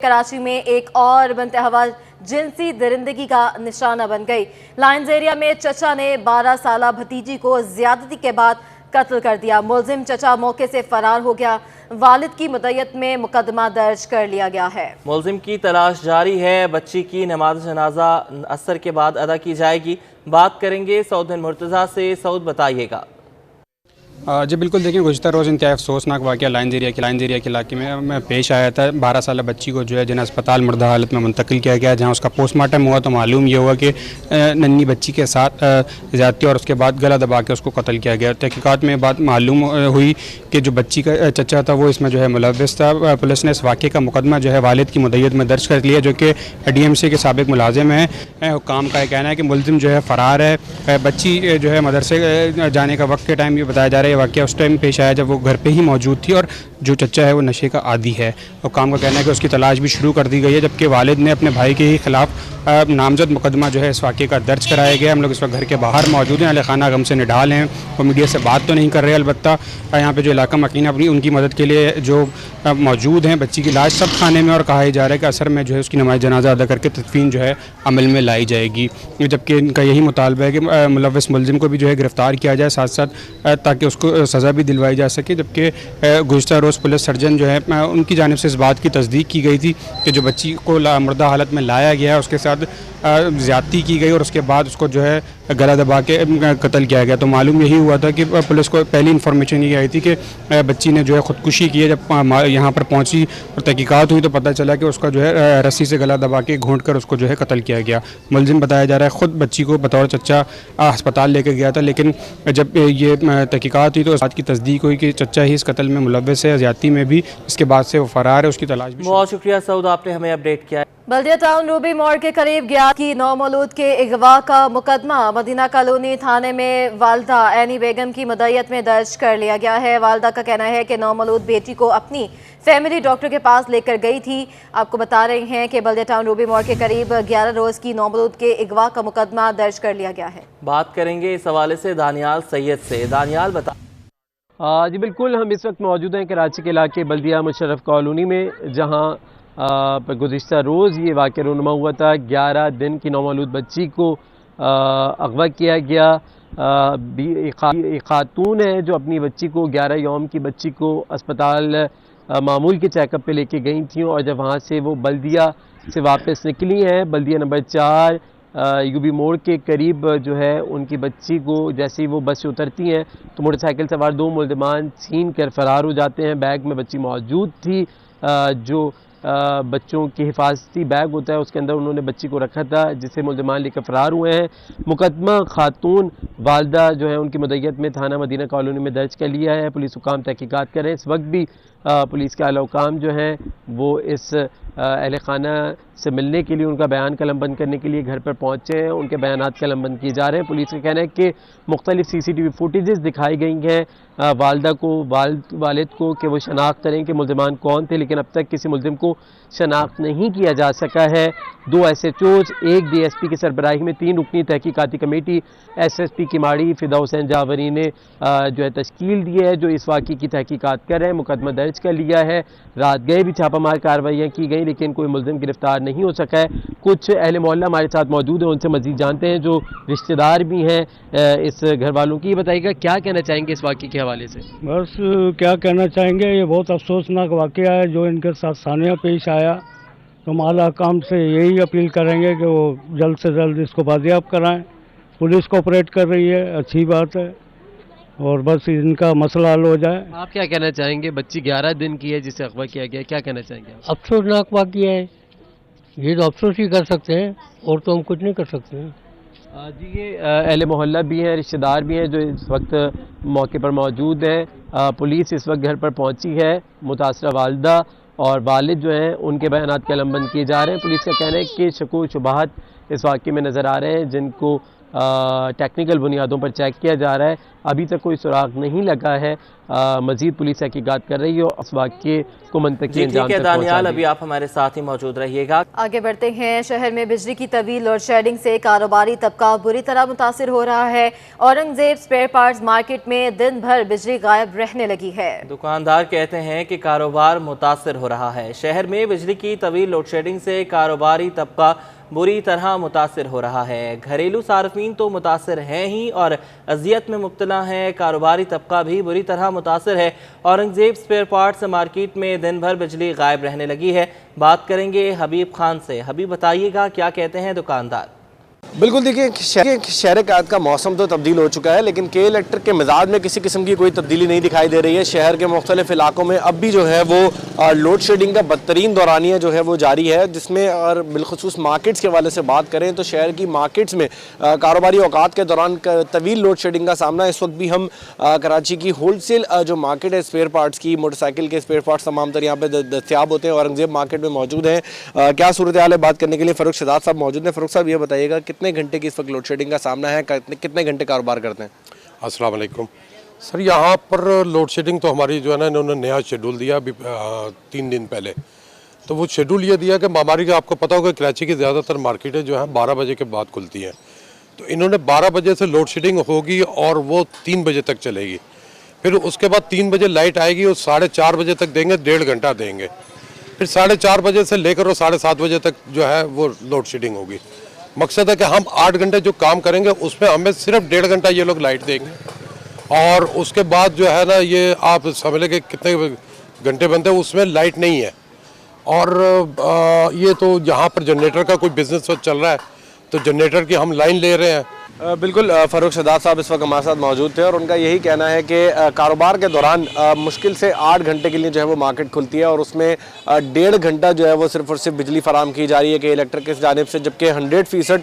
कराची में एक और बेंतहा जिनसी दरिंदगी का निशाना बन गई। लाइन्स एरिया में चचा ने 12 साला भतीजी को ज्यादती के बाद कत्ल कर दिया। मुलजिम चचा मौके से फरार हो गया। वालिद की मुद्दत में मुकदमा दर्ज कर लिया गया है। मुलजिम की तलाश जारी है। बच्ची की नमाज जनाजा असर के बाद अदा की जाएगी। बात करेंगे सऊद बिन मुर्तज़ा से। सऊद, बताइएगा। जी बिल्कुल, देखिए गुज़श्ता रोज़ इंतहाई अफसोसनाक वाक़या लाइन्स एरिया के इलाके में पेश आया था। 12 साल बच्ची को जो है जिन्हें अस्पताल मुर्दा हालत में मुंतकिल किया गया, जहाँ उसका पोस्टमार्टम हुआ तो मालूम ये हुआ कि नन्ही बच्ची के साथ ज़्यादती और उसके बाद गला दबा के उसको कत्ल किया गया। तहकीकात में बात मालूम हुई कि जो बच्ची का चचा था वो इसमें जो है मुलव्विस था। पुलिस ने इस वाक़े का मुकदमा जो है वालिद की मुद्दत में दर्ज कर लिया, जो कि DMC के साबिक मुलाजिम हैं। हुक्काम का कहना है कि मुलजिम जो है फ़रार है। बच्ची जो है मदरसे जाने का वक्त के टाइम ये बताया जा रहा है वाक़या उस टाइम पेश आया जब वो घर पे ही मौजूद थी और जो चचा है वो नशे का आदी है। और काम का कहना है कि उसकी तलाश भी शुरू कर दी गई है, जबकि वालिद ने अपने भाई के ही खिलाफ नामजद मुकदमा जो है इस वाक़े का दर्ज कराया गया। हम लोग इस वक्त घर के बाहर मौजूद हैं। अहले खाना गम से निढाल हैं। वो मीडिया से बात तो नहीं कर रहे, अलबत्ता यहाँ पे जो इलाका मकीन अपनी उनकी मदद के लिए जो मौजूद हैं। बच्ची की लाश सब खाने में और कहा जा रहा है कि असर में जो है उसकी नमाज जनाजा अदा करके तदफीन जो है अमल में लाई जाएगी। जबकि इनका यही मुतालबा है कि मुलव्विस मुलजिम को भी जो है गिरफ़्तार किया जाए, साथ साथ ताकि उसको सज़ा भी दिलवाई जा सके। जबकि गुज़श्ता रोज़ पुलिस सर्जन जो है उनकी जानिब से इस बात की तस्दीक की गई थी कि जो बच्ची को मुर्दा हालत में लाया गया है उसके साथ ज़्यादती की गई और उसके बाद उसको जो है गला दबा के कत्ल किया गया। तो मालूम यही हुआ था कि पुलिस को पहली इन्फॉर्मेशन ये आई थी कि बच्ची ने जो है ख़ुदकुशी की है। जब यहाँ पर पहुँची और तहकीकात हुई तो पता चला कि उसका जो है रस्सी से गला दबा के घोंट कर उसको जो है कत्ल किया गया। मुलजिम बताया जा रहा है ख़ुद बच्ची को बतौर चचा अस्पताल लेकर गया था, लेकिन जब ये तहकीकात हुई तो इस बात की तस्दीक हुई कि चचा ही इस कत्ल में मुलव्विस है, ज़्यादती में भी। इसके बाद से वो फ़रार है, उसकी तलाश भी। बहुत शुक्रिया सऊद, आपने हमें अपडेट किया। बल्दिया टाउन रूबी मोड़ के करीब 11 की नौमौलूद के अगवा का मुकदमा मदीना कॉलोनी थाने में वालदा एनी बेगम की मुद्दत में दर्ज कर लिया गया है। वालदा का कहना है कि नौमौलूद बेटी को अपनी फैमिली डॉक्टर के पास लेकर गई थी। आपको बता रहे हैं कि बल्दिया टाउन रूबी मोड़ के करीब 11 रोज़ की नौमौलूद के अगवा का मुकदमा दर्ज कर लिया गया है। बात करेंगे इस हवाले से दानियाल सैयद से। दानियाल, बता। जी बिल्कुल, हम इस वक्त मौजूद हैं कराची के इलाके बल्दिया मुशर्रफ कॉलोनी में, जहाँ गुज़िश्ता रोज़ ये वाक़या रूनुमा हुआ था। 11 दिन की नौमौलूद बच्ची को अगवा किया गया। एक खातून है जो अपनी बच्ची को 11 यौम की बच्ची को अस्पताल मामूल के चेकअप पे लेके गई थी और जब वहाँ से वो बल्दिया से वापस निकली हैं, बल्दिया नंबर 4 यूबी मोड़ के करीब जो है उनकी बच्ची को जैसे ही वो बस से उतरती हैं तो मोटरसाइकिल सवार 2 मुल्ज़िमान छीन कर फरार हो जाते हैं। बैग में बच्ची मौजूद थी। जो बच्चों की हिफाजती बैग होता है उसके अंदर उन्होंने बच्ची को रखा था, जिसे मुल्ज़िमान लेकर फरार हुए हैं। मुकदमा खातून वालदा जो है उनकी मुद्दत में थाना मदीना कॉलोनी में दर्ज कर लिया है। पुलिस हुकाम तहकीकात कर रहे हैं। इस वक्त भी पुलिस के आला हुकाम जो हैं वो इस अहले खाना से मिलने के लिए, उनका बयान कलमबंद करने के लिए घर पर पहुँचे हैं। उनके बयानात कलमबंद किए जा रहे हैं। पुलिस का कहना है कि मुख्तलिफ CCTV फुटेजेस दिखाई गई हैं वालदा को, वालिद को, कि वो शनाख्त करें कि मुल्ज़िमान कौन थे, लेकिन अब तक किसी मुल्ज़िम को शनाख्त नहीं किया जा सका है। 2 SHOs, 1 DSP की सरबराही में 3 रुकनी तहकीकाती कमेटी SSP किमाड़ी फ़िदा हुसैन जावरी ने जो है तश्कील दी है, जो इस वाक़े की तहकीकात कर रहे हैं। मुकदमा दर्ज कर लिया है। रात गए भी छापामार कार्रवाइयाँ की गई, लेकिन कोई मुल्ज़िम गिरफ्तार नहीं हो सका है। कुछ अहले मोहल्ला हमारे साथ मौजूद हैं, उनसे मज़ीद जानते हैं, जो रिश्तेदार भी हैं इस घर वालों की। बताइएगा क्या कहना चाहेंगे इस वाक़े के हवाले से? बस क्या कहना चाहेंगे, ये बहुत अफसोसनाक वाक़या है जो इनके साथ सानिया पेश आया। तो आला हुकाम से यही अपील करेंगे कि वो जल्द से जल्द इसको बाजियाब कराएं। पुलिस कोऑपरेट कर रही है, अच्छी बात है, और बस इनका मसला हल हो जाए। आप क्या कहना चाहेंगे? बच्ची 11 दिन की है जिसे अगवा किया गया, क्या कहना चाहेंगे आप? अफसोसनाक वाक़या है, ये तो अफसोस ही कर सकते हैं और तो हम कुछ नहीं कर सकते हैं। जी, ये अहले मोहल्ला भी हैं, रिश्तेदार भी हैं जो इस वक्त मौके पर मौजूद हैं। पुलिस इस वक्त घर पर पहुंची है। मुतासरा वालदा और वालिद जो हैं उनके बयानात कलमबंद किए जा रहे हैं। पुलिस का कहना है कि शकू शुबहात इस वाक़े में नज़र आ रहे हैं, जिनको टेक्निकल बुनियादों पर चेक किया जा रहा है। अभी तक कोई सुराग नहीं लगा है। मजीद पुलिस तहकीकात कर रही है और इस वाक़े को मुंतकी अंजाम तक दानियाल, अभी आप हमारे साथ ही मौजूद रहिएगा। आगे बढ़ते हैं। शहर में बिजली की तवील लोड शेडिंग से कारोबारी तबका बुरी तरह मुतासिर हो रहा है। औरंगजेब स्पेयर पार्ट्स मार्केट में दिन भर बिजली गायब रहने लगी है। दुकानदार कहते हैं कि कारोबार मुतासिर हो रहा है। शहर में बिजली की तवील लोड शेडिंग से कारोबारी तबका बुरी तरह मुतासिर हो रहा है। घरेलू सार्फिन तो मुतासिर हैं ही और अजियत में मुब्तला हैं, कारोबारी तबका भी बुरी तरह मुतासिर है। औरंगजेब स्पेयर पार्ट्स मार्केट में दिन भर बिजली गायब रहने लगी है। बात करेंगे हबीब खान से। हबीब, बताइएगा क्या कहते हैं दुकानदार। बिल्कुल, देखिए शहर कायद का मौसम तो तब्दील हो चुका है, लेकिन के इलेक्ट्रिक के मिजाज में किसी किस्म की कोई तब्दीली नहीं दिखाई दे रही है। शहर के मुख्तलिफ इलाकों में अब भी जो है वो लोड शेडिंग का बदतरीन दौरानिया जो है वो जारी है, जिसमें और बिलखसूस मार्केट्स के हवाले से बात करें तो शहर की मार्केट्स में कारोबारी औकात के दौरान तवील लोड शेडिंग का सामना। इस वक्त भी हम कराची की होल सेल जो मार्केट है स्पेयर पार्ट्स की, मोटरसाइकिल के स्पेयर पार्ट्स तमाम तर यहाँ पे दस्तियाब होते हैं, औरंगजेब मार्केट में मौजूद हैं। क्या सूरत हाल है, बात करने के लिए फ़ारूक शहजाद साहब मौजूद हैं। फ़ारूक साहब, ये बताइएगा कितने घंटे की इस वक्त लोड शेडिंग का सामना है, कितने घंटे कारोबार करते हैं? अस्सलाम वालेकुम सर, यहाँ पर लोड शेडिंग तो हमारी जो है ना, इन्होंने नया शेड्यूल दिया अभी 3 दिन पहले। तो वो शेड्यूल ये दिया कि हमारी का आपको पता होगा कराची की ज़्यादातर मार्केटें जो है 12 बजे के बाद खुलती हैं। तो इन्होंने 12 बजे से लोड शेडिंग होगी और वो 3 बजे तक चलेगी। फिर उसके बाद 3 बजे लाइट आएगी और 4:30 बजे तक देंगे, 1.5 घंटा देंगे। फिर 4:30 बजे से लेकर और 7:30 बजे तक जो है वो लोड शेडिंग होगी। मकसद है कि हम 8 घंटे जो काम करेंगे उसमें हमें सिर्फ 1.5 घंटा ये लोग लाइट देंगे और उसके बाद जो है ना, ये आप समझ लें कि कितने घंटे बनते हैं उसमें लाइट नहीं है। और ये तो यहाँ पर जनरेटर का कोई बिजनेस चल रहा है, तो जनरेटर की हम लाइन ले रहे हैं। बिल्कुल, फ़ारूक शहजाद साहब इस वक्त हमारे साथ मौजूद थे और उनका यही कहना है कि कारोबार के दौरान मुश्किल से 8 घंटे के लिए जो है वो मार्केट खुलती है और उसमें 1.5 घंटा जो है वो सिर्फ और सिर्फ बिजली फराम की जा रही है कि इलेक्ट्रिक की जानिब से, जबकि 100%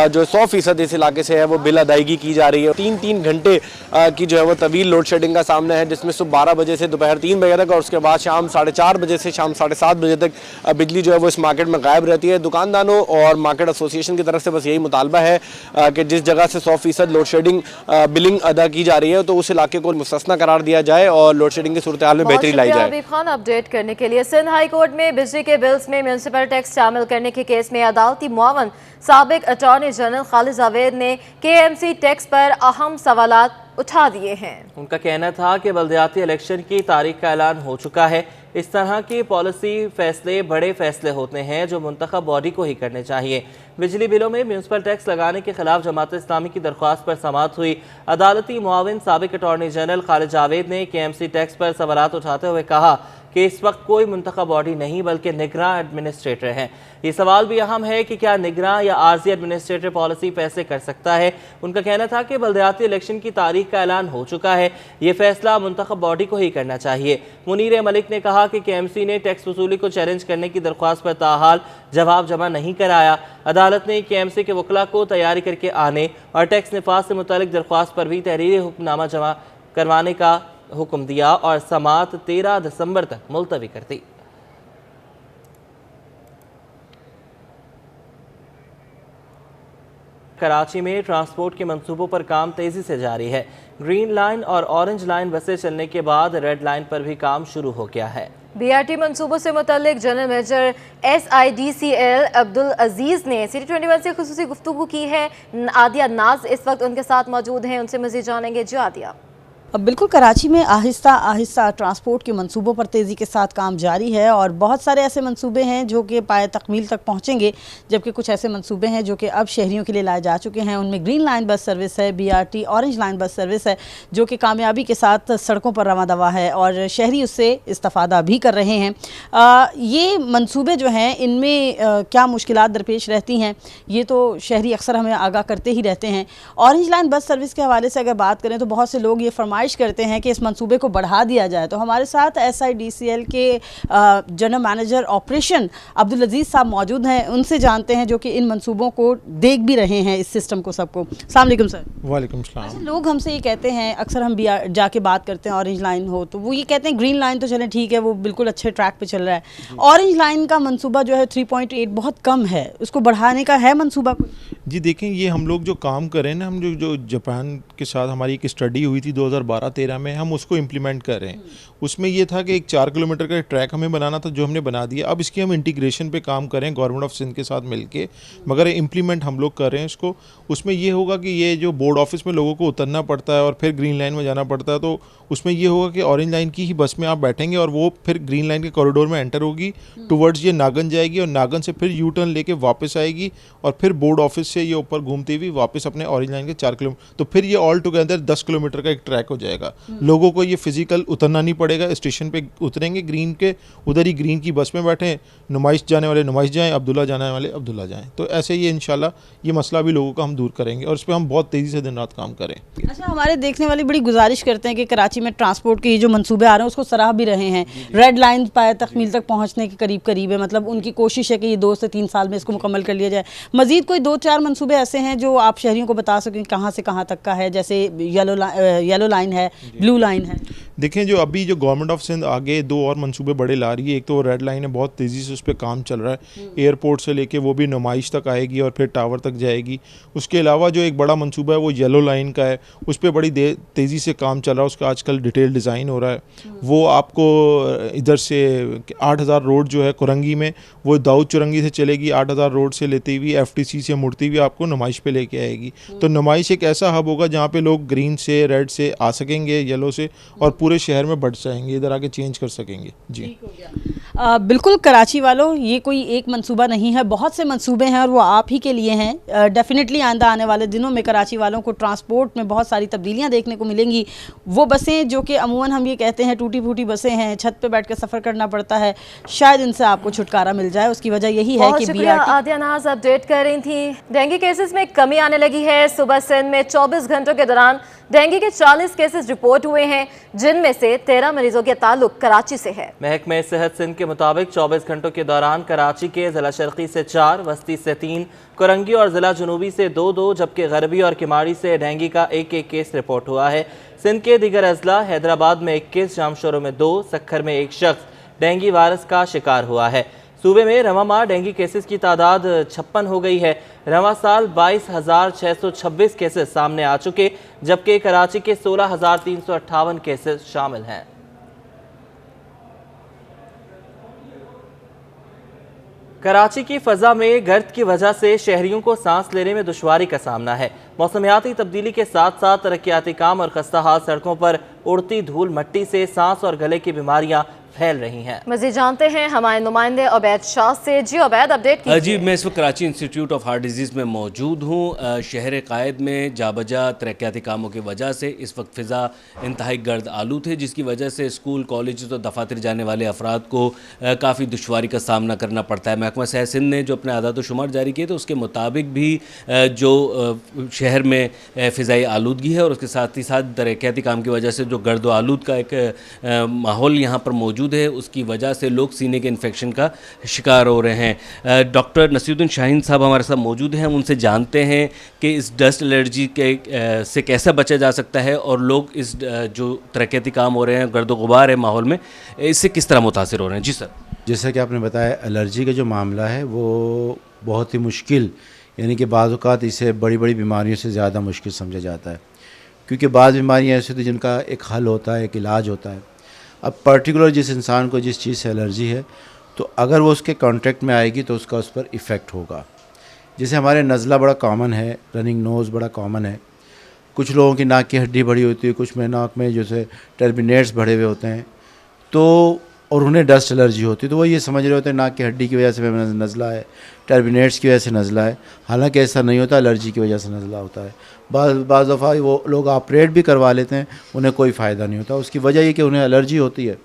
जो 100% इस इलाके से है वो बिल अदायगी की जा रही है। 3-3 घंटे की जो है वो तवील लोड शेडिंग का सामना है, जिसमें सुबह 12 बजे से दोपहर 3 बजे तक और उसके बाद शाम 4:30 बजे से शाम 7:30 बजे तक बिजली जो है वो इस मार्केट में गायब रहती है। दुकानदारों और मार्केट एसोसिएशन की तरफ से बस यही मुतालबा है कि जिस जगह से 100% लोड शेडिंग बिलिंग अदा की जा रही है तो उस इलाके को मुस्तस्ना करार दिया जाए और लोड शेडिंग की सूरत हाल में बेहतरी लाई जाए। हबीब खान, अपडेट करने के लिए। सिंध हाई कोर्ट में बिजली के बिल्स में म्यूनिसिपल टैक्स शामिल करने के केस में अदालती मुआवन साबिक अटॉर्नी जनरल खालिद जावेद ने KMC टैक्स पर अहम सवालात उठा दिए हैं। उनका कहना था कि बल्दियाती इलेक्शन की तारीख का ऐलान हो चुका है। इस तरह के पॉलिसी फैसले बड़े फैसले होते हैं जो मुंतखब बॉडी को ही करने चाहिए। बिजली बिलों में म्यूनिसिपल टैक्स लगाने के खिलाफ जमात इस्लामी की दरख्वास्त पर समाअत हुई। अदालती मुआविन साबिक अटॉर्नी जनरल खालिद जावेद ने KMC टैक्स पर सवालात उठाते हुए कहा कि इस वक्त कोई मुंतखब बॉडी नहीं बल्कि निगरां एडमिनिस्ट्रेटर हैं। ये सवाल भी अहम है कि क्या निगरां या आर्जी एडमिनिस्ट्रेटर पॉलिसी फैसले कर सकता है। उनका कहना था कि बल्दियाती इलेक्शन की तारीख का ऐलान हो चुका है, ये फैसला मुंतखब बॉडी को ही करना चाहिए। मुनीर मलिक ने कहा कि KMC ने टैक्स वसूली को चैलेंज करने की दरख्वास्त पर ताहाल जवाब जमा नहीं कराया। अदालत ने KMC के वकला को तैयारी करके आने और टैक्स निफाज से मुतालिक दरख्वास्त पर भी तहरीरी हुक्मनामा जमा करवाने का हुक्म दिया और समाअत 13 दिसंबर तक मुलतवी कर दी। कराची में ट्रांसपोर्ट के मंसूबों पर काम तेजी से जारी है। ग्रीन लाइन और ऑरेंज लाइन बसें चलने के बाद रेड लाइन पर भी काम शुरू हो गया है। BRT मंसूबों से मुतल्लिक जनरल मैनेजर SIDCL अब्दुल अजीज ने City 21 से खुसूसी गुफ्तगू की है। आदिया नाज इस वक्त उनके साथ मौजूद हैं, उनसे मज़ीद जानेंगे। जी आदिया। अब बिल्कुल कराची में आहिस्ता आहिस्ता ट्रांसपोर्ट के मंसूबों पर तेज़ी के साथ काम जारी है और बहुत सारे ऐसे मंसूबे हैं जो कि पाए तकमील तक पहुंचेंगे, जबकि कुछ ऐसे मंसूबे हैं जो कि अब शहरियों के लिए लाए जा चुके हैं। उनमें ग्रीन लाइन बस सर्विस है, BRT orange line bus service है जो कि कामयाबी के साथ सड़कों पर रवां दवा है और शहरी उससे इस्तेफादा भी कर रहे हैं। ये मंसूबे जो हैं इनमें क्या मुश्किलात दरपेश रहती हैं ये तो शहरी अक्सर हमें आगाह करते ही रहते हैं। ऑरेंज लाइन बस सर्विस के हवाले से अगर बात करें तो बहुत से लोग ये फरमाइश फरमाइश करते हैं कि इस मंसूबे को बढ़ा दिया जाए। तो हमारे साथ SIDCL के जनरल मैनेजर ऑपरेशन अब्दुल अजीज़ साहब मौजूद हैं, उनसे जानते हैं जो कि इन मंसूबों को देख भी रहे हैं, इस सिस्टम को सबको। अस्सलाम वालेकुम सर। वालेकुम सलाम। अच्छा, लोग हमसे ये कहते हैं, अक्सर हम भी जाके बात करते हैं, ऑरेंज लाइन हो तो वो ये कहते हैं ग्रीन लाइन तो चलें ठीक है, वो बिल्कुल अच्छे ट्रैक पे चल रहा है, ऑरेंज लाइन का मंसूबा जो है 3.8 बहुत कम है, उसको बढ़ाने का है मंसूबा कुछ? जी देखें, ये हम लोग जो काम कर रहे हैं ना, हम जो जापान के साथ हमारी एक स्टडी हुई थी 2012-13 में, हम उसको इम्प्लीमेंट कर रहे हैं। उसमें ये था कि एक 4 किलोमीटर का ट्रैक हमें बनाना था, जो हमने बना दिया। अब इसकी हम इंटीग्रेशन पे काम कर रहे हैं गवर्नमेंट ऑफ सिंध के साथ मिलके, मगर इम्प्लीमेंट हम लोग कर रहे हैं इसको। उसमें ये होगा कि ये जो बोर्ड ऑफिस में लोगों को उतरना पड़ता है और फिर ग्रीन लाइन में जाना पड़ता है, तो उसमें ये होगा कि ऑरेंज लाइन की ही बस में आप बैठेंगे और वो फिर ग्रीन लाइन के कॉरिडोर में एंटर होगी, टुवर्ड्स ये नागन जाएगी और नागन से फिर यू टर्न लेके वापस आएगी और फिर बोर्ड ऑफिस से ये ऊपर घूमती हुई वापस अपने ऑरेंज लाइन के 4 किलोमीटर, तो फिर ये ऑल टुगेदर 10 किलोमीटर का एक ट्रैक हो जाएगा। लोगों को ये फिजिकल उतरना नहीं पड़ेगा, स्टेशन पे उतरेंगे ग्रीन के, उधर ही ग्रीन की बस में बैठें, नुमाइश जाने वाले नुमाइश जाएँ, अब्दुल्ला जाने वाले अब्दुल्ला जाएँ। तो ऐसे ही इंशाल्लाह ये मसला भी लोगों का हम दूर करेंगे और इस पर हम बहुत तेज़ी से दिन रात काम करें। अच्छा, हमारे देखने वाले बड़ी गुजारिश करते हैं कि कराची में ट्रांसपोर्ट के जो मंसूबे आ रहे हैं उसको सराह भी रहे हैं, रेड लाइन पाए तकमील तक पहुंचने के करीब है, मतलब उनकी कोशिश है कि ये 2 से 3 साल में इसको मुकम्मल कर लिया जाए। मजीद कोई 2-4 मंसूबे ऐसे हैं जो आप शहरियों को बता सकें कहाँ से कहाँ तक का है, जैसे येलो लाइन है, ब्लू लाइन है? देखें, जो अभी जो गवर्नमेंट ऑफ सिंध आगे 2 और मंसूबे बड़े ला रही है, एक तो रेड लाइन है, बहुत तेज़ी से उस पर काम चल रहा है, एयरपोर्ट से लेके वो भी नुमाइश तक आएगी और फिर टावर तक जाएगी। उसके अलावा जो एक बड़ा मंसूबा है वो येलो लाइन का है, उस पर बड़ी तेज़ी से काम चल रहा है, उसका आजकल डिटेल डिज़ाइन हो रहा है। वो आपको इधर से 8000 रोड जो है कुरंगी में, वो दाऊद चुरंगी से चलेगी, 8000 रोड से लेती हुई FTC से मुड़ती हुई आपको नुमाइश पे लेके आएगी। तो नुमाइश एक ऐसा हब होगा जहाँ पे लोग ग्रीन से रेड से आ सकेंगे, येलो से, और पूरे शहर में बढ़ जाएंगे, इधर आके चेंज कर सकेंगे। जी बिल्कुल कराची वालों, ये कोई एक मंसूबा नहीं है, बहुत से मंसूबे हैं और वो आप ही के लिए हैं। डेफिनेटली आइंदा आने वाले दिनों में कराची वालों को ट्रांसपोर्ट में बहुत सारी तब्दीलियां देखने को मिलेंगी। वो बसें जो कि अमूमन हम ये कहते हैं टूटी फूटी बसें हैं, छत पे बैठ कर सफ़र करना पड़ता है, शायद इनसे आपको छुटकारा मिल जाए। उसकी वजह यही है कि BRT आदिया नाज अपडेट कर रही थी। डेंगू केसेस में कमी आने लगी है। सुबह सिंध में 24 घंटों के दौरान डेंगू के 40 केसेस रिपोर्ट हुए हैं, जिनमें से 13 मरीजों के ताल्लुक कराची से है। महकमे सेहत सिंध के मुताबिक 24 घंटों के दौरान कराची के जिला शर्की से 4, वस्ती से 3, कुरंगी और जिला जनूबी से 2-2, जबकि गरबी और किमाड़ी से डेंगू का 1-1 केस रिपोर्ट हुआ है। सिंध के दीगर अजला हैदराबाद में 21, जामशोरो में 2, सक्खर में 1 शख्स डेंगू वायरस का शिकार हुआ है। सूबे में रवा माह डेंगू केसेस की तादाद 56 हो गई है। रवा साल 22,626 केसेस सामने आ चुके, जबकि कराची के 16,358 केसेस शामिल हैं। कराची की फ़ज़ा में गर्द की वजह से शहरियों को सांस लेने में दुश्वारी का सामना है। मौसमियाती तब्दीली के साथ साथ तरक्याती काम और खस्ता हाल सड़कों पर उड़ती धूल मट्टी से सांस और गले की बीमारियां फैल रही हैं। मज़ीद जानते हैं हमारे नुमाइंदे उबैद शाह से। जी उबैद, अपडेट कीजिए। जी, मैं इस वक्त Karachi institute of heart disease में मौजूद हूँ। शहर कायद में जाबजा तरक्याती कामों की वजह से इस वक्त फ़िज़ा इंतहाई गर्द आलूद है, जिसकी वजह से स्कूल, कॉलेज और दफातर जाने वाले अफराद को काफ़ी दुश्वारी का सामना करना पड़ता है। महकमा सेहत सिंध ने जो अपने आदाद शुमार जारी किए तो उसके मुताबिक भी जो शहर में फ़िज़ाई आलूदगी है और उसके साथ ही साथ तरक्याती काम की वजह से जो गर्द आलूद का एक माहौल यहाँ पर मौजूद है, उसकी वजह से लोग सीने के इन्फेक्शन का शिकार हो रहे हैं। डॉक्टर नसीरुद्दीन शाहीन साहब हमारे साथ मौजूद हैं, हम उनसे जानते हैं कि इस डस्ट एलर्जी के से कैसे बचा जा सकता है और लोग इस जो तरक्याती काम हो रहे हैं, गर्द गुबार है माहौल में, इससे किस तरह मुतासिर हो रहे हैं। जी सर। जैसा कि आपने बताया, एलर्जी का जो मामला है वो बहुत ही मुश्किल, यानी कि बाज़ औक़ात इसे बड़ी बड़ी बीमारियों से ज़्यादा मुश्किल समझा जाता है, क्योंकि बाज़ बीमारियाँ ऐसी होती हैं जिनका एक हल होता है, एक इलाज होता है। अब पर्टिकुलर जिस इंसान को जिस चीज़ से एलर्जी है, तो अगर वो उसके कॉन्टैक्ट में आएगी तो उसका उस पर इफ़ेक्ट होगा। जैसे हमारे नज़ला बड़ा कॉमन है, रनिंग नोज़ बड़ा कॉमन है, कुछ लोगों की नाक की हड्डी बड़ी होती है, कुछ में नाक में जैसे टर्बिनेट्स बढ़े हुए होते हैं, तो और उन्हें डस्ट एलर्जी होती है, तो वो ये समझ रहे होते हैं नाक की हड्डी की वजह से नज़ला है, टर्बिनेट्स की वजह से नज़ला है। हालांकि ऐसा नहीं होता, एलर्जी की वजह से नज़ला होता है। बाज़ दफ़ा वो लोग ऑपरेट भी करवा लेते हैं, उन्हें कोई फ़ायदा नहीं होता। उसकी वजह ये कि उन्हें एलर्जी होती है।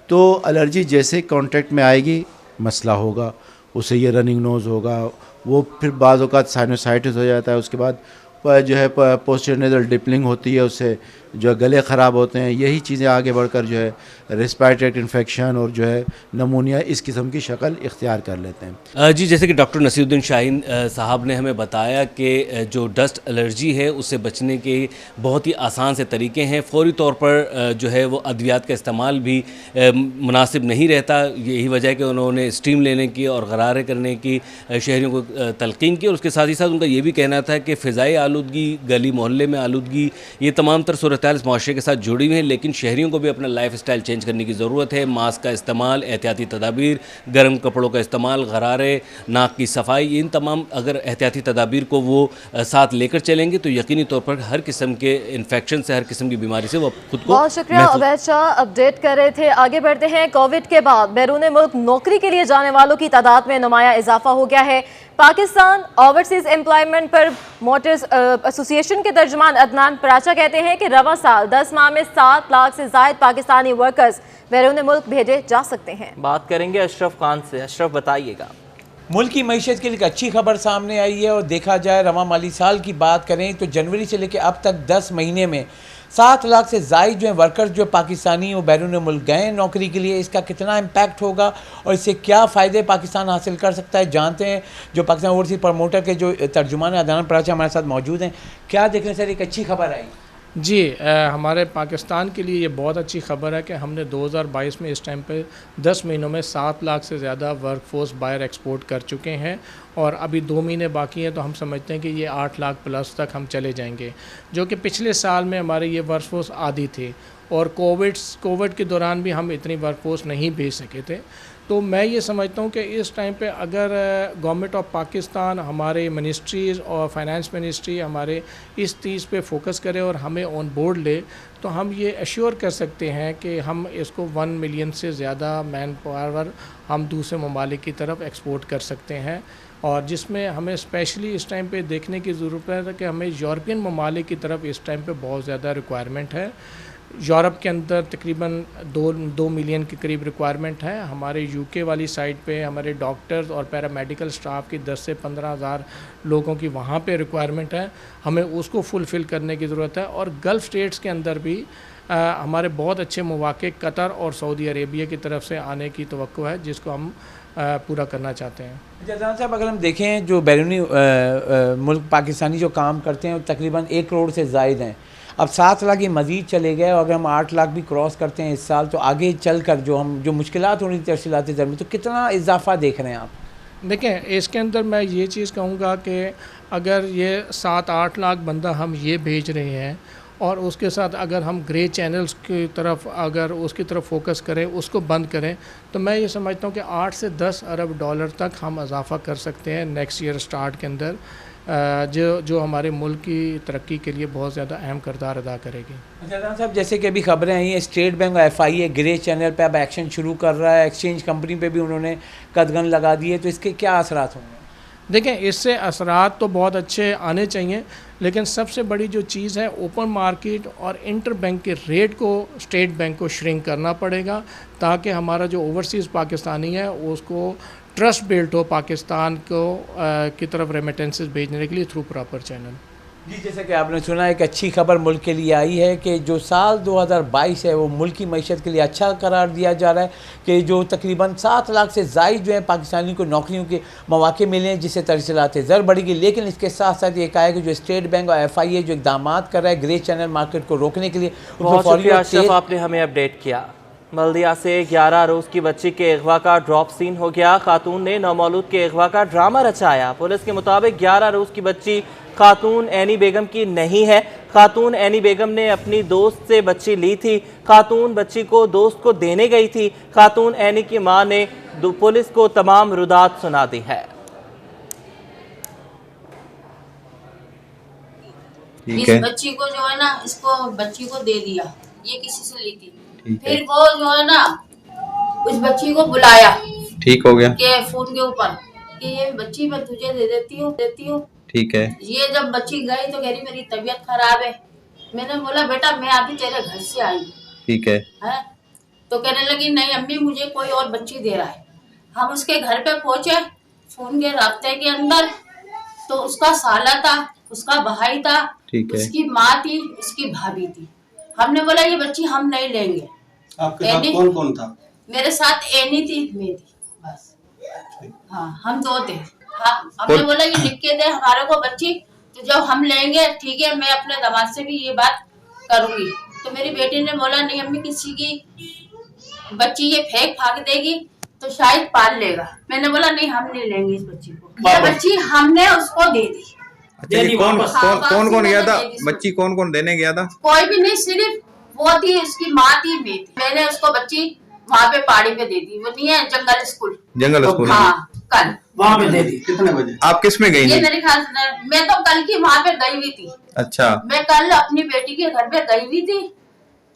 तो एलर्जी जैसे कॉन्टैक्ट में आएगी मसला होगा, उससे ये रनिंग नोज़ होगा, वो फिर बाज़ औक़ात साइनोसाइटिस हो जाता है। उसके बाद जो है पोस्टीरियर नेज़ल डिपलिंग होती है, उससे जो है गले ख़राब होते हैं, यही चीज़ें आगे बढ़कर जो है रेस्पिरेटरी इन्फेक्शन और जो है नमूनिया इस किस्म की शक्ल इख्तियार कर लेते हैं। जी, जैसे कि डॉक्टर नसीरुद्दीन शाहीन साहब ने हमें बताया कि जो डस्ट एलर्जी है उससे बचने के बहुत ही आसान से तरीके हैं। फौरी तौर पर जो है वो अद्वियात का इस्तेमाल भी मुनासिब नहीं रहता। यही वजह है कि उन्होंने स्टीम लेने की और गरारे करने की शहरियों को तलकीन की, और उसके साथ ही साथ उनका ये भी कहना था कि फ़िज़ाई आलूदगी, गली मोहल्ले में आलूदगी, ये तमाम तर सूरत-ए-हाल इस माशरे के साथ जुड़ी हुई हैं, लेकिन शहरियों को भी अपना लाइफ स्टाइल चेंज करने की ज़रूरत है। मास्क का इस्तेमाल, एहतियाती तदाबीर, गर्म कपड़ों का इस्तेमाल, गरारे, नाक की सफाई, इन तमाम अगर एहतियाती तदाबीर को वो साथ लेकर चलेंगे तो यकीनी तौर पर हर किस्म के इन्फेक्शन से, हर किस्म की बीमारी से वो खुद को बहुत शुक्रिया अवैध शाह, अपडेट कर रहे थे। आगे बढ़ते हैं। कोविड के बाद बैरून मुल्क नौकरी के लिए जाने वालों की तादाद में नुमाया इजाफा हो गया है। पाकिस्तान ओवरसीज एम्प्लॉयमेंट पर मोटर्स एसोसिएशन के तर्जुमान अदनान पराचा कहते हैं कि रवा साल 10 माह में 7 लाख से जायद पाकिस्तानी वर्कर्स बैरून मुल्क भेजे जा सकते हैं। बात करेंगे अशरफ खान से। अशरफ, बताइएगा। मुल्क की मईशत के लिए एक अच्छी खबर सामने आई है, और देखा जाए रवा माली साल की बात करें तो जनवरी से लेकर अब तक 10 महीने में 7 लाख से ज़ायद जो है वर्कर्स जो पाकिस्तानी वो बैरून मुल्क गए हैं नौकरी के लिए। इसका कितना इम्पैक्ट होगा और इससे क्या फ़ायदे पाकिस्तान हासिल कर सकता है, जानते हैं। जो पाकिस्तान ओवरसीज प्रमोटर के जो तर्जुमान अदनान पराचा हमारे साथ मौजूद हैं। क्या देख रहे हैं सर, एक अच्छी खबर आई? जी, हमारे पाकिस्तान के लिए ये बहुत अच्छी खबर है कि हमने 2022 में इस टाइम पे 10 महीनों में 7 लाख से ज़्यादा वर्कफोर्स बाहर एक्सपोर्ट कर चुके हैं, और अभी 2 महीने बाकी हैं, तो हम समझते हैं कि ये 8 लाख प्लस तक हम चले जाएंगे, जो कि पिछले साल में हमारे ये वर्कफोर्स आधी थी, और कोविड के दौरान भी हम इतनी वर्कफोर्स नहीं भेज सके थे। तो मैं ये समझता हूँ कि इस टाइम पे अगर गवर्नमेंट ऑफ पाकिस्तान, हमारे मिनिस्ट्रीज़ और फाइनेंस मिनिस्ट्री हमारे इस चीज़ पे फोकस करे और हमें ऑन बोर्ड ले, तो हम ये एश्योर कर सकते हैं कि हम इसको 1 मिलियन से ज़्यादा मैन पावर हम दूसरे ममालिक की तरफ एक्सपोर्ट कर सकते हैं। और जिसमें हमें स्पेशली इस टाइम पे देखने की ज़रूरत है कि हमें यूरोपियन ममालिक की तरफ इस टाइम पे बहुत ज़्यादा रिक्वायरमेंट है। यूरोप के अंदर तकरीबन 2 मिलियन के करीब रिक्वायरमेंट है। हमारे यूके वाली साइड पे हमारे डॉक्टर्स और पैरामेडिकल स्टाफ की 10 से 15 हज़ार लोगों की वहाँ पे रिक्वायरमेंट है, हमें उसको फुलफ़िल करने की ज़रूरत है। और गल्फ़ स्टेट्स के अंदर भी हमारे बहुत अच्छे मौक़े कतर और सऊदी अरेबिया की तरफ से आने की तवक्को है, जिसको हम पूरा करना चाहते हैं। जजान साहब, अगर हम देखें जो बैरूनी मुल्क पाकिस्तानी जो काम करते हैं तकरीबन 1 करोड़ से ज़ायद हैं। अब 7 लाख ये मज़ीद चले गए, और अगर हम 8 लाख भी क्रॉस करते हैं इस साल, तो आगे चल कर जो मुश्किलात हो रही तरसीलाती दर में, तो कितना इजाफा देख रहे हैं आप? देखें, इसके अंदर मैं ये चीज़ कहूँगा कि अगर ये 7-8 लाख बंदा हम ये भेज रहे हैं, और उसके साथ अगर हम ग्रे चैनल्स की तरफ अगर उसकी तरफ फोकस करें, उसको बंद करें, तो मैं ये समझता हूँ कि 8 से 10 अरब डॉलर तक हम इजाफा कर सकते हैं नेक्स्ट ईयर स्टार्ट के अंदर, जो हमारे मुल्क की तरक्की के लिए बहुत ज़्यादा अहम किरदार अदा करेगी। जजान साहब, जैसे कि अभी खबरें आई हैं स्टेट बैंक और FIA ग्रे चैनल पे अब एक्शन शुरू कर रहा है, एक्सचेंज कंपनी पे भी उन्होंने कदगन लगा दी है, तो इसके क्या असरात होंगे? देखें, इससे असरात तो बहुत अच्छे आने चाहिए, लेकिन सबसे बड़ी जो चीज़ है ओपन मार्केट और इंटर बैंक के रेट को स्टेट बैंक को श्रिंक करना पड़ेगा, ताकि हमारा जो ओवरसीज़ पाकिस्तानी है उसको ट्रस्ट बिल्ट हो पाकिस्तान को की तरफ रेमिटेंसेस भेजने के लिए थ्रू प्रॉपर चैनल। जी, जैसे कि आपने सुना, एक अच्छी खबर मुल्क के लिए आई है कि जो साल 2022 है वो मुल्क की मईशत के लिए अच्छा करार दिया जा रहा है, कि जो तकरीबन 7 लाख से ज़ायद जो है पाकिस्तानी को नौकरियों के मौके मिले हैं, जिससे तरसीलात ज़र बढ़ेगी। लेकिन इसके साथ साथ ये कहा है कि जो स्टेट बैंक और FIA जो इकदाम कर रहा है ग्रे चैनल मार्केट को रोकने के लिए, आपने हमें अपडेट किया। बल्दिया से 11 रोज़ की बच्ची के अगवा का ड्रॉप सीन हो गया। खातून ने नौमौलूद के अगवा का ड्रामा रचाया। पुलिस के मुताबिक 11 रोज़ की बच्ची खातून एनी बेगम की नहीं है। खातून एनी बेगम ने अपनी दोस्त से बच्ची ली थी। खातून बच्ची को दोस्त को देने गई थी। खातून एनी की मां ने पुलिस को तमाम रुदात सुना दी है। इस बच्ची को जो है ना, इसको बच्ची को दे दिया, ये किसी से ली थी। फिर वो जो है ना उस बच्ची को बुलाया, ठीक हो गया के फोन के ऊपर कि ये बच्ची मैं तुझे दे देती हूँ। ठीक है। ये जब बच्ची गई तो कह रही मेरी तबीयत खराब है। मैंने बोला बेटा मैं अभी तेरे घर से आई। ठीक है। तो कहने लगी नहीं अम्मी मुझे कोई और बच्ची दे रहा है। हम उसके घर पे पहुंचे, फोन के रास्ते के अंदर तो उसका साला था, उसका भाई था, उसकी माँ थी, उसकी भाभी थी। हमने बोला ये बच्ची हम नहीं लेंगे। आपके साथ कौन कौन था? मेरे साथ एनी थी, मैं थी, बस। हाँ, हम दो थे। हाँ, हमने बोला ये लिख के दे हमारे को बच्ची, तो जब हम लेंगे ठीक है, मैं अपने दामाद से भी ये बात करूंगी। तो मेरी बेटी ने बोला नहीं अम्मी, किसी की बच्ची ये फेंक फाक देगी तो शायद पाल लेगा। मैंने बोला नहीं, हम नहीं लेंगे इस बच्ची को। ये बच्ची हमने उसको दे दी। कौन कौन गया था? बच्ची कौन कौन देने गया था? कोई भी नहीं, सिर्फ वो थी, उसकी माँ थी, मैं थी। मैंने उसको बच्ची वहाँ पे पहाड़ी पे दे दी। वो नहीं है जंगल स्कूल? जंगल स्कूल। हाँ, कल वहाँ पे दे दी। कितने बजे? आप किस में गई? ये मेरे ख्याल से मैं तो कल की वहाँ पे गई हुई थी। अच्छा। मैं कल अपनी बेटी के घर पे गई हुई थी।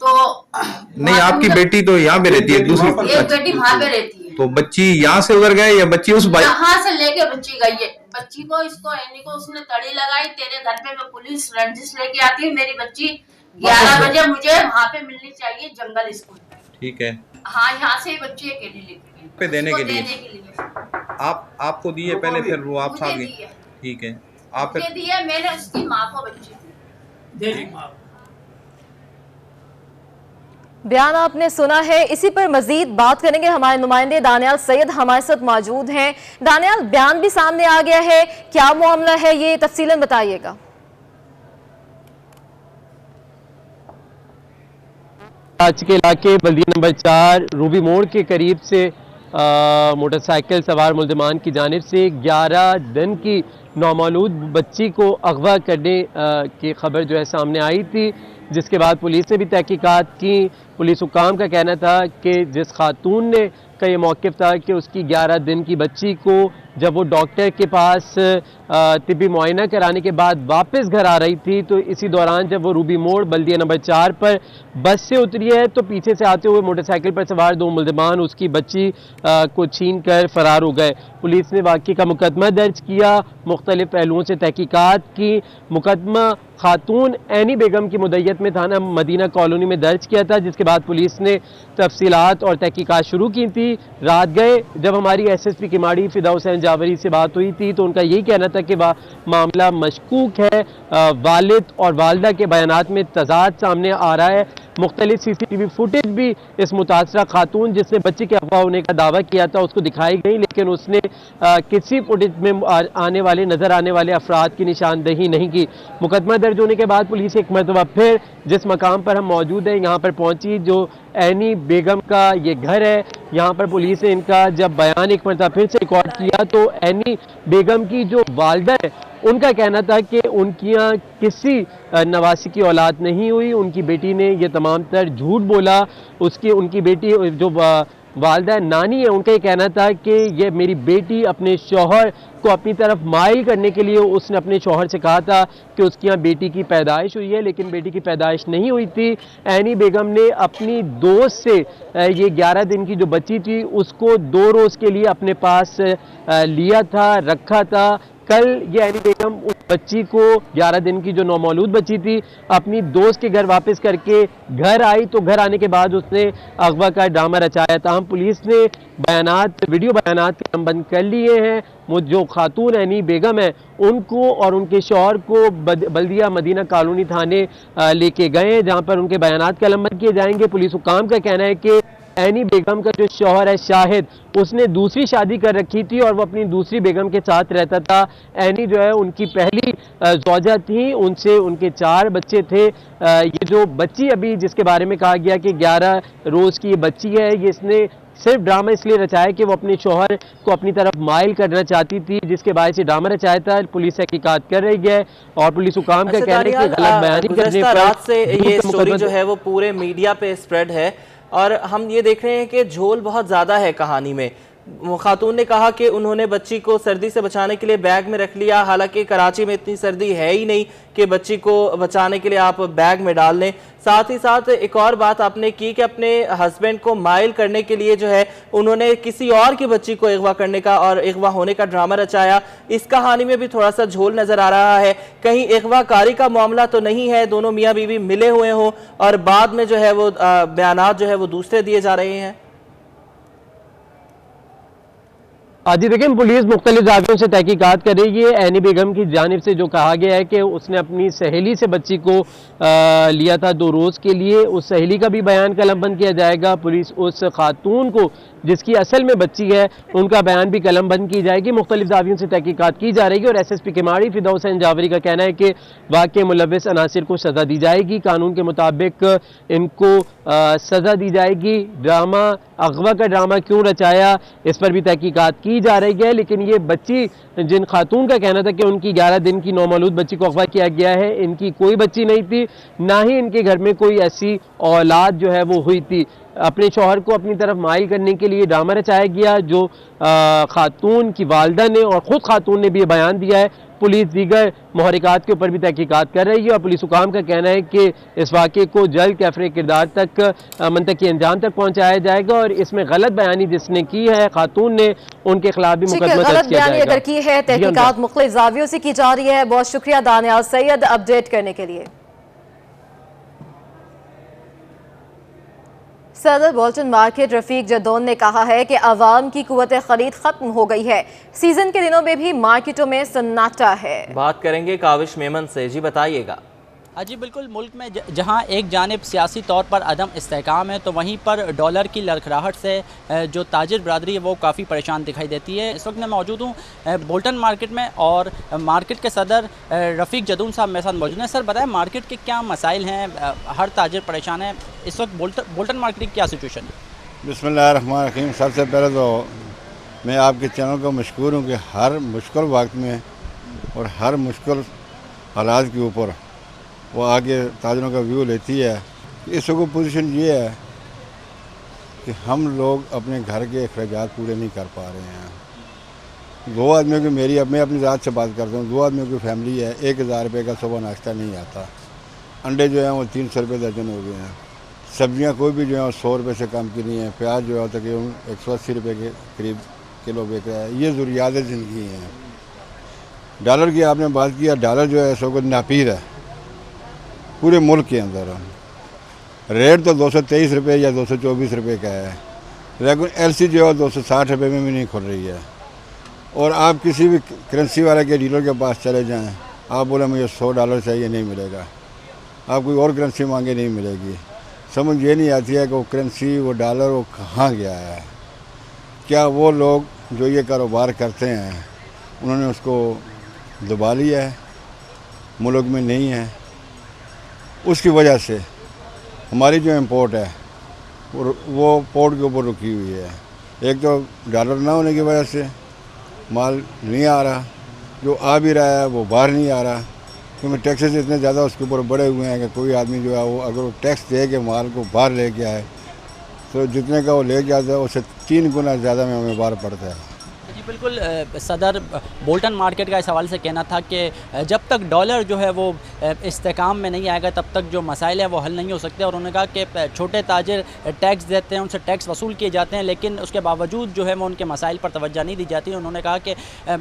तो नहीं, आपकी बेटी तो यहाँ पे रहती है, दूसरी एक बेटी वहाँ पे रहती है। तो बच्ची यहाँ से उधर गए या बच्ची उस यहाँ से लेके बच्ची गई है। बच्ची को इसको एनी को उसने तड़ी लगाई। तेरे घर पे मैं पुलिस रंजिश लेके आती है। मेरी बच्ची 11 बजे मुझे वहाँ पे मिलनी चाहिए जंगल स्कूल। ठीक है। हाँ, यहाँ से बच्ची अकेली लेके पे देने के लिए आपको दिए पहले, फिर वो आप आ गए? ठीक है। आप दिए, मैंने उसकी माँ को बच्ची दे दी। बयान आपने सुना है। इसी पर मजीद बात करेंगे। हमारे नुमाइंदे दानियाल सैयद हमारे साथ मौजूद हैं। दानियाल, बयान भी सामने आ गया है, क्या मामला है ये तफसीलन बताइएगा। कराची के इलाके बल्दिया नंबर 4 रूबी मोड़ के करीब से मोटरसाइकिल सवार मुल्ज़िमान की जानिब से 11 दिन की नौमौलूद बच्ची को अगवा करने की खबर जो है सामने आई थी, जिसके बाद पुलिस ने भी तहकीकात की। पुलिस हुक्काम का कहना था कि जिस खातून ने का ये मौक़िफ़ था कि उसकी 11 दिन की बच्ची को जब वो डॉक्टर के पास तिब्बी मुआयना कराने के बाद वापस घर आ रही थी, तो इसी दौरान जब वो रूबी मोड़ बल्दिया नंबर 4 पर बस से उतरी है तो पीछे से आते हुए मोटरसाइकिल पर सवार 2 मुल्ज़िमान उसकी बच्ची को छीन कर फरार हो गए। पुलिस ने वाक़ई का मुकदमा दर्ज किया, मुख्तलिफ पहलुओं से तहकीकात की। मुकदमा खातून एनी बेगम की मुद्दत में थाना मदीना कॉलोनी में दर्ज किया था, जिसके बाद पुलिस ने तफसीलात और तहकीकात शुरू की थी। रात गए जब हमारी SSP किमाड़ी फिदा हुसैन जावरी से बात हुई थी तो उनका यही कहना था कि मामला मशकूक है। वालिद और वालदा के बयानात में तजाद सामने आ रहा है। मुख्तलिफ CCTV फुटेज भी इस मुतासरा खातून जिसने बच्ची के अगवा होने का दावा किया था उसको दिखाई गई, लेकिन उसने किसी फुटेज में आने वाले नजर आने वाले अफराद की निशानदेही नहीं की। मुकदमा दर्ज होने के बाद पुलिस एक मरतबा फिर जिस मकाम पर हम मौजूद हैं यहाँ पर पहुंची, जो एनी बेगम का ये घर है। यहाँ पर पुलिस ने इनका जब बयान एक मरतबा फिर से रिकॉर्ड किया तो एनी बेगम की जो वालदा है उनका कहना था कि उनकी यहाँ किसी नवासी की औलाद नहीं हुई। उनकी बेटी ने ये तमाम तर झूठ बोला। उनकी बेटी जो वालदा नानी है उनका ये कहना था कि ये मेरी बेटी अपने शौहर को अपनी तरफ माइल करने के लिए उसने अपने शौहर से कहा था कि उसकी यहाँ बेटी की पैदाइश हुई है, लेकिन बेटी की पैदाइश नहीं हुई थी। एनी बेगम ने अपनी दोस्त से ये 11 दिन की जो बच्ची थी उसको 2 रोज़ के लिए अपने पास लिया था, रखा था। कल ये एनी बेगम उस बच्ची को 11 दिन की जो नौमौलूद बच्ची थी अपनी दोस्त के घर वापस करके घर आई, तो घर आने के बाद उसने अगवा का ड्रामा रचाया था। हम पुलिस ने वीडियो बयानात के बंद कर लिए हैं। वो जो खातून एनी बेगम है उनको और उनके शौहर को बल्दिया मदीना कॉलोनी थाने लेके गए, जहाँ पर उनके बयानात कलमबंद किए जाएंगे। पुलिस हुक्काम का कहना है कि एनी बेगम का जो शौहर है शाहिद, उसने दूसरी शादी कर रखी थी और वो अपनी दूसरी बेगम के साथ रहता था। एनी जो है उनकी पहली ज़ौजा थी, उनसे उनके 4 बच्चे थे। ये जो बच्ची अभी जिसके बारे में कहा गया कि 11 रोज़ की ये बच्ची है, ये इसने सिर्फ ड्रामा इसलिए रचाया कि वो अपने शौहर को अपनी तरफ माइल करना चाहती थी, जिसके बाद से ड्रामा रचाया था। पुलिस तहकीकात कर रही है और पुलिस हुकाम का कहना है कि गलत बयानी करने पर रात से ये स्टोरी जो है वो पूरे मीडिया पे स्प्रेड है और हम ये देख रहे हैं कि झोल बहुत ज़्यादा है कहानी में। खातून ने कहा कि उन्होंने बच्ची को सर्दी से बचाने के लिए बैग में रख लिया, हालांकि कराची में इतनी सर्दी है ही नहीं कि बच्ची को बचाने के लिए आप बैग में डाल लें। साथ ही साथ एक और बात आपने की कि अपने हस्बैंड को माइल करने के लिए जो है उन्होंने किसी और की बच्ची को अगवा करने का और अगवा होने का ड्रामा रचाया। इस कहानी में भी थोड़ा सा झोल नजर आ रहा है। कहीं अगवाकारी का मामला तो नहीं है, दोनों मियाँ बीवी मिले हुए हों और बाद में जो है वो बयानात जो है वो दूसरे दिए जा रहे हैं। जी देखिए, पुलिस मुख्तलिफ जातियों से तहकीकात कर रही है। एनी बेगम की जानिब से जो कहा गया है कि उसने अपनी सहेली से बच्ची को लिया था 2 रोज़ के लिए, उस सहेली का भी बयान कलमबंद किया जाएगा। पुलिस उस खातून को जिसकी असल में बच्ची है उनका बयान भी कलमबंद की जाएगी। मुख्तलिफ जावियों से तहकीकात की जा रही है और SSP किमाड़ी फिरदौस जावरी का कहना है कि वाक़े मुलव्विस अनासिर को सज़ा दी जाएगी। कानून के मुताबिक इनको सज़ा दी जाएगी। ड्रामा, अगवा का ड्रामा क्यों रचाया, इस पर भी तहकीकात की जा रही है। लेकिन ये बच्ची, जिन खातून का कहना था कि उनकी 11 दिन की नौमौलूद बच्ची को अगवा किया गया है, इनकी कोई बच्ची नहीं थी, ना ही इनके घर में कोई ऐसी औलाद जो है वो हुई थी। अपने शौहर को अपनी तरफ माइल करने के लिए ड्रामा रचाया गया, जो खातून की वालदा ने और ख़ुद खातून ने भी ये बयान दिया है। पुलिस दीगर महरिकात के ऊपर भी तहकीकात कर रही है और पुलिस हुकाम का कहना है कि इस वाक़े को जल्द कैफरे किरदार तक मंतकी अंजाम तक पहुँचाया जाएगा और इसमें गलत बयानी जिसने की है खातून ने, उनके खिलाफ भी मुकदमा दर्ज किया जाएगा। अगर की है तहकीकात मुख्तलिफ जावियों से की जा रही है। बहुत शुक्रिया दानियाल सैयद अपडेट करने के लिए। सदर बोल्टन मार्केट रफीक जदौन ने कहा है कि आवाम की कुव्वत खरीद खत्म हो गई है। सीजन के दिनों में भी मार्केटों में सन्नाटा है। बात करेंगे काविश मेमन से, जी बताइएगा। जी बिल्कुल, मुल्क में जहां एक जानिब सियासी तौर पर अदम इस्तेहकाम है तो वहीं पर डॉलर की लड़खड़ाहट से जो ताजिर बरादरी है वो काफ़ी परेशान दिखाई देती है। इस वक्त मैं मौजूद हूं बोल्टन मार्केट में और मार्केट के सदर रफ़ीक जदून साहब मेरे साथ मौजूद हैं। सर बताएं, मार्केट के क्या मसाइल हैं, हर ताजिर परेशान है इस वक्त, बोल्टन मार्केट की क्या सिचुएशन है? बिस्मिल्लाहिर्रहमानिर्रहीम। सबसे पहले तो मैं आपके चैनल को मशकूर हूँ कि हर मुश्किल वक्त में और हर मुश्किल हालात के ऊपर वो आगे ताजरों का व्यू लेती है। इस वक्त पोजीशन ये है कि हम लोग अपने घर के अखराजात पूरे नहीं कर पा रहे हैं। 2 आदमियों की, मैं अपनी ज़ात से बात करता हूँ, 2 आदमियों की फैमिली है, 1000 रुपये का सुबह नाश्ता नहीं आता। अंडे जो हैं वो 300 रुपये दर्जन हो गए हैं। सब्जियाँ कोई भी जो है 100 रुपये से कम की नहीं है। प्याज जो है तकरीबन 180 रुपये के करीब किलो बिक रहा है। ये ज़रूरियात ज़िंदगी हैं। डॉलर की आपने बात किया, डॉलर जो है इस वक्त नापीद है पूरे मुल्क के अंदर। रेट तो 223 रुपये या 224 रुपये का है, लेकिन LC जो है 260 रुपये में भी नहीं खुल रही है। और आप किसी भी करेंसी वाले के डीलर के पास चले जाएं, आप बोले मुझे $100 चाहिए, नहीं मिलेगा। आप कोई और करेंसी मांगे, नहीं मिलेगी। समझ ये नहीं आती है कि वो करेंसी, वो डॉलर, वो कहाँ गया है। क्या वो लोग जो ये कारोबार करते हैं उन्होंने उसको दबा लिया है, मुल्क में नहीं है, उसकी वजह से हमारी जो इम्पोर्ट है वो पोर्ट के ऊपर रुकी हुई है। एक तो डॉलर ना होने की वजह से माल नहीं आ रहा, जो आ भी रहा है वो बाहर नहीं आ रहा, क्योंकि टैक्सेस इतने ज़्यादा उसके ऊपर बढ़े हुए हैं कि कोई आदमी जो है वो अगर वो टैक्स दे के माल को बाहर ले के आए तो जितने का वो ले के आता है उससे 3 गुना ज़्यादा में हमें बाहर पड़ता है। जी बिल्कुल, सदर बोल्टन मार्केट का इस हवाले से कहना था कि जब तक डॉलर जो है वो इस्तेकाम में नहीं आएगा तब तक जो मसाइल है वो हल नहीं हो सकते। और उन्होंने कहा कि छोटे ताजिर टैक्स देते हैं, उनसे टैक्स वसूल किए जाते हैं, लेकिन उसके बावजूद जो है वो उनके मसाइल पर तवज्जो नहीं दी जाती। उन्होंने कहा कि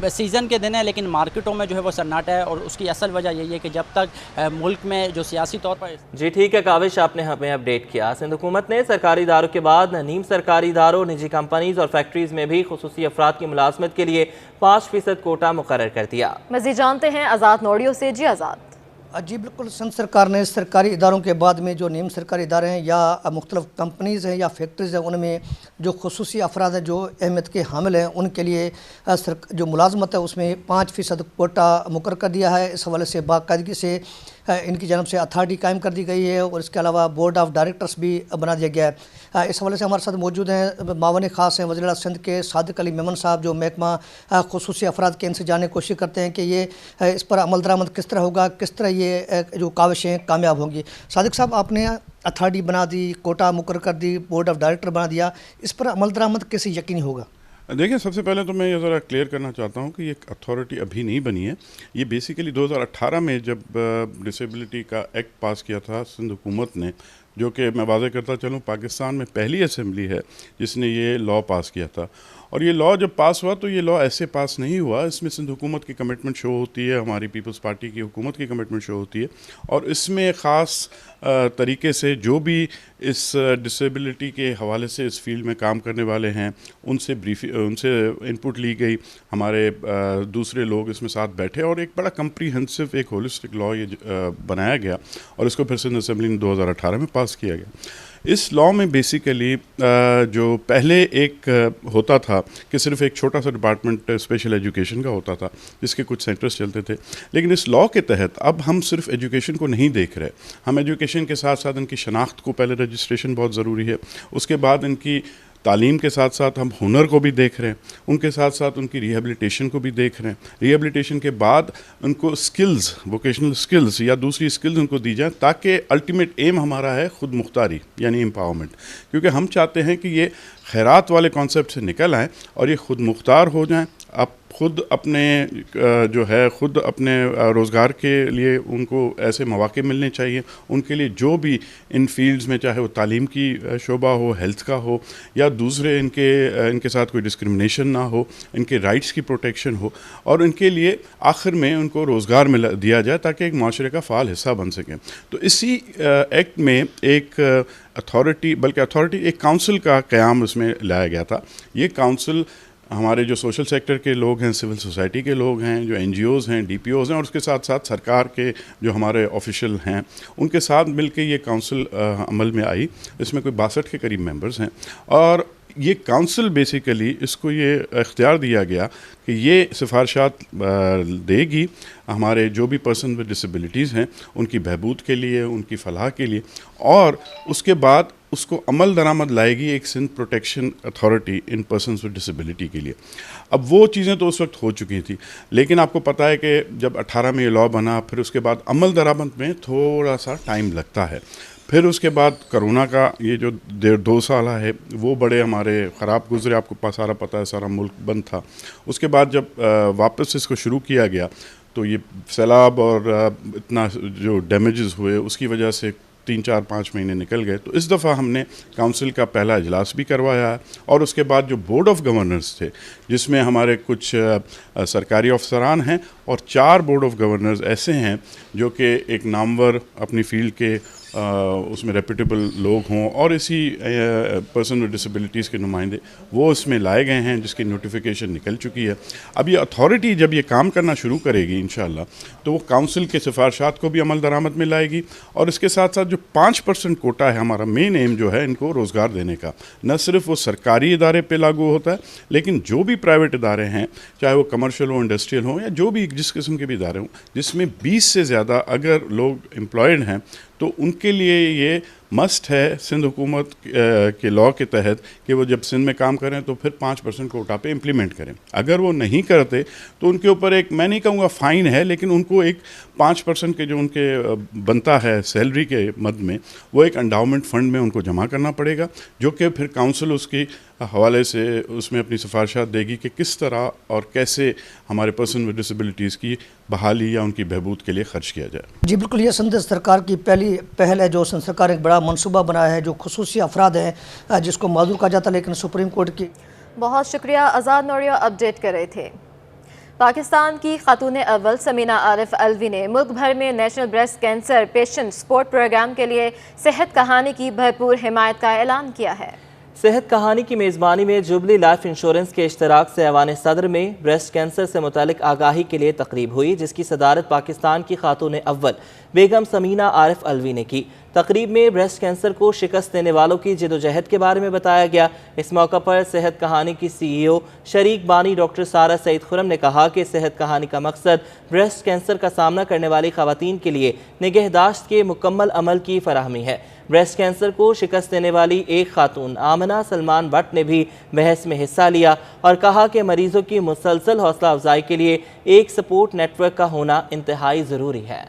सीज़न के दिन है लेकिन मार्केटों में जो है वो सन्नाटा है और उसकी असल वजह यही है कि जब तक मुल्क में जो सियासी तौर पर। जी ठीक है काविश, आपने हमें अपडेट किया। सिंध हुकूमत ने सरकारी इदारों के बाद नीम सरकारी इदारों, निजी कंपनीज और फैक्ट्रीज में भी खुसूसी अफराद की मुलाजमत के लिए 5% कोटा मुकर्रर कर दिया। मज़ीद जानते हैं आज़ाद नोडियो से। जी आज़ाद। जी बिल्कुल, सिंध सरकार ने सरकारी इदारों के बाद में जो नीम सरकारी इदारे हैं या मुख्तलिफ कंपनीज़ हैं या फैक्ट्रीज़ हैं उनमें जो खुसूसी अफराद हैं जो अहमियत के हामिल हैं उनके लिए जो मुलाजमत है उसमें 5% कोटा मुकर्रर कर दिया है। इस हवाले से बाकायदगी से इनकी जानब से अथॉरिटी कायम कर दी गई है और इसके अलावा बोर्ड ऑफ डायरेक्टर्स भी बना दिया गया है। इस हवाले से हमारे साथ मौजूद हैं मावन ख़ास हैं वज़ीर सिंध के सादिक अली मेमन साहब, जो महकमा खुसूसी अफराद के इनसे जानने की कोशिश करते हैं कि ये इस पर अमल दरामद किस तरह होगा, किस तरह ये जो काविशें कामयाब होंगी। सादिक साहब, आपने अथॉरिटी बना दी, कोटा मुकर्रर कर दी, बोर्ड ऑफ डायरेक्टर बना दिया, इस पर अमल दरामद कैसे यकीनी होगा? देखिए, सबसे पहले तो मैं ये ज़रा क्लियर करना चाहता हूँ कि ये अथॉरिटी अभी नहीं बनी है। ये बेसिकली 2018 में जब डिसेबिलिटी का एक्ट पास किया था सिंध हुकूमत ने, जो कि मैं वाज़ेह करता चलूँ पाकिस्तान में पहली असेंबली है जिसने ये लॉ पास किया था। और ये लॉ जब पास हुआ तो ये लॉ ऐसे पास नहीं हुआ, इसमें सिंध हुकूमत की कमिटमेंट शो होती है, हमारी पीपल्स पार्टी की हुकूमत की कमिटमेंट शो होती है, और इसमें ख़ास तरीके से जो भी इस डिसेबिलिटी के हवाले से इस फील्ड में काम करने वाले हैं उनसे उनसे इनपुट ली गई, हमारे दूसरे लोग इसमें साथ बैठे और एक बड़ा कम्प्रीहेंसिव एक होलिस्टिक लॉ ये बनाया गया और इसको फिर सिंध असेंबली ने 2018 में पास किया गया। इस लॉ में बेसिकली जो पहले एक होता था कि सिर्फ एक छोटा सा डिपार्टमेंट स्पेशल एजुकेशन का होता था जिसके कुछ सेंटर्स चलते थे, लेकिन इस लॉ के तहत अब हम सिर्फ एजुकेशन को नहीं देख रहे, हम एजुकेशन के साथ साथ इनकी शनाख्त को, पहले रजिस्ट्रेशन बहुत ज़रूरी है, उसके बाद इनकी तालीम के साथ साथ हम हुनर को भी देख रहे हैं, उनके साथ साथ उनकी रिहेबिलिटेशन को भी देख रहे हैं, रिहेबिलिटेशन के बाद उनको स्किल्स, वोकेशनल स्किल्स या दूसरी स्किल्स उनको दी जाएं, ताकि अल्टीमेट एम हमारा है खुद मुख्तारी यानी एम्पावरमेंट, क्योंकि हम चाहते हैं कि ये खैरात वाले कॉन्सेप्ट से निकल आएँ और ये खुद मुख्तार हो जाएं, आप खुद अपने जो है खुद अपने रोज़गार के लिए उनको ऐसे मौके मिलने चाहिए, उनके लिए जो भी इन फील्ड्स में, चाहे वो तालीम की शोबा हो, हेल्थ का हो या दूसरे इनके साथ कोई डिस्क्रिमिनेशन ना हो, इनके राइट्स की प्रोटेक्शन हो और इनके लिए आखिर में उनको रोज़गार दिया जाए ताकि एक माशरे का फ़ाल हिस्सा बन सकें। तो इसी एक्ट में एक अथॉरिटी, बल्कि अथॉरिटी एक काउंसिल का क़याम उसमें लाया गया था। ये काउंसिल हमारे जो सोशल सेक्टर के लोग हैं, सिविल सोसाइटी के लोग हैं, जो NGOs हैं, DPOs हैं और उसके साथ साथ सरकार के जो हमारे ऑफिशियल हैं, उनके साथ मिलकर ये काउंसिल अमल में आई। इसमें कोई 62 के करीब मेंबर्स हैं और ये काउंसिल बेसिकली इसको ये इख्तियार दिया गया कि ये सिफारिशात देगी हमारे जो भी पर्सन विद डिसेबिलिटीज़ हैं उनकी बहबूद के लिए, उनकी फलाह के लिए, और उसके बाद उसको अमल दरामद लाएगी एक Sindh protection authority in persons with disability के लिए। अब वो चीज़ें तो उस वक्त हो चुकी थी, लेकिन आपको पता है कि जब 18 में ये लॉ बना, फिर उसके बाद अमल दरामद में थोड़ा सा टाइम लगता है। फिर उसके बाद कोरोना का ये जो 1.5-2 साल है वो बड़े हमारे ख़राब गुजरे, आपको सारा पता है, सारा मुल्क बंद था। उसके बाद जब वापस इसको शुरू किया गया तो ये सैलाब और इतना जो डैमेजेस हुए उसकी वजह से 3-4-5 महीने निकल गए। तो इस दफ़ा हमने काउंसिल का पहला इजलास भी करवाया है और उसके बाद जो बोर्ड ऑफ गवर्नर्स थे जिसमें हमारे कुछ सरकारी अफसरान हैं और 4 बोर्ड ऑफ गवर्नर्स ऐसे हैं जो कि एक नामवर अपनी फील्ड के उसमें रेप्यूटेबल लोग हों और इसी पर्सन विद डिसेबिलिटीज़ के नुमाइंदे वो इसमें लाए गए हैं, जिसकी नोटिफिकेशन निकल चुकी है। अब ये अथॉरिटी जब ये काम करना शुरू करेगी इंशाल्लाह तो वो काउंसिल के सिफारिशात को भी अमल दरामद में लाएगी और इसके साथ साथ जो 5% कोटा है, हमारा मेन एम जो है इनको रोज़गार देने का, न सिर्फ वो सरकारी इदारे पे लागू होता है लेकिन जो भी प्राइवेट इदारे हैं, चाहे वो कमर्शियल हो, इंडस्ट्रियल हो या जो भी जिस किस्म के भी इदारे हों, जिसमें 20 से ज़्यादा अगर लोग एम्प्लॉयड हैं तो उनके लिए ये मस्ट है सिंध हुकूमत के लॉ के तहत कि वो जब सिंध में काम करें तो फिर 5% कोटा पे इम्प्लीमेंट करें। अगर वो नहीं करते तो उनके ऊपर एक, मैं नहीं कहूँगा फ़ाइन है, लेकिन उनको एक 5% के जो उनके बनता है सैलरी के मद में वो एक एंडाउमेंट फ़ंड में उनको जमा करना पड़ेगा, जो कि फिर काउंसिल उसकी हवाले से उसमें अपनी सिफारिशात देगी कि किस तरह और कैसे हमारे पर्सन विद डिसेबिलिटीज़ की बहाली या उनकी बहबूद के लिए खर्च किया जाए। जी बिल्कुल, ये सिंध सरकार की पहली पहल है जो सिंध सरकार एक बड़ा मनसूबा बनाया है, जो खुसूसी अफराद हैं जिसको माजूर कहा जाता है, लेकिन सुप्रीम कोर्ट की। बहुत शुक्रिया, आज़ाद नौरिया अपडेट कर रहे थे। पाकिस्तान की खातून अव्वल समीना आरिफ अलवी ने मुल्क भर में national breast cancer patient support programme के लिए सेहत कहानी की भरपूर हिमायत का ऐलान किया है। सेहत कहानी की मेज़बानी में जुबली लाइफ इंश्योरेंस के इश्तराक से ऐवान सदर में ब्रेस्ट कैंसर से मुतालिक आगाही के लिए तकरीब हुई, जिसकी सदारत पाकिस्तान की खातून अव्वल बेगम समीना आरिफ अलवी ने की। तकरीब में ब्रेस्ट कैंसर को शिकस्त देने वालों की जिदोजहद के बारे में बताया गया। इस मौका पर सेहत कहानी की CEO शरीक बानी डॉक्टर सारा सईद खुरम ने कहा कि सेहत कहानी का मकसद ब्रेस्ट कैंसर का सामना करने वाली खवातीन के लिए निगहदाश्त के मुकम्मल अमल की फराहमी है। ब्रेस्ट कैंसर को शिकस्त देने वाली एक खातून आमना सलमान भट्ट ने भी बहस में हिस्सा लिया और कहा कि मरीजों की मुसलसल हौसला अफजाई के लिए एक सपोर्ट नेटवर्क का होना इंतहाई ज़रूरी है।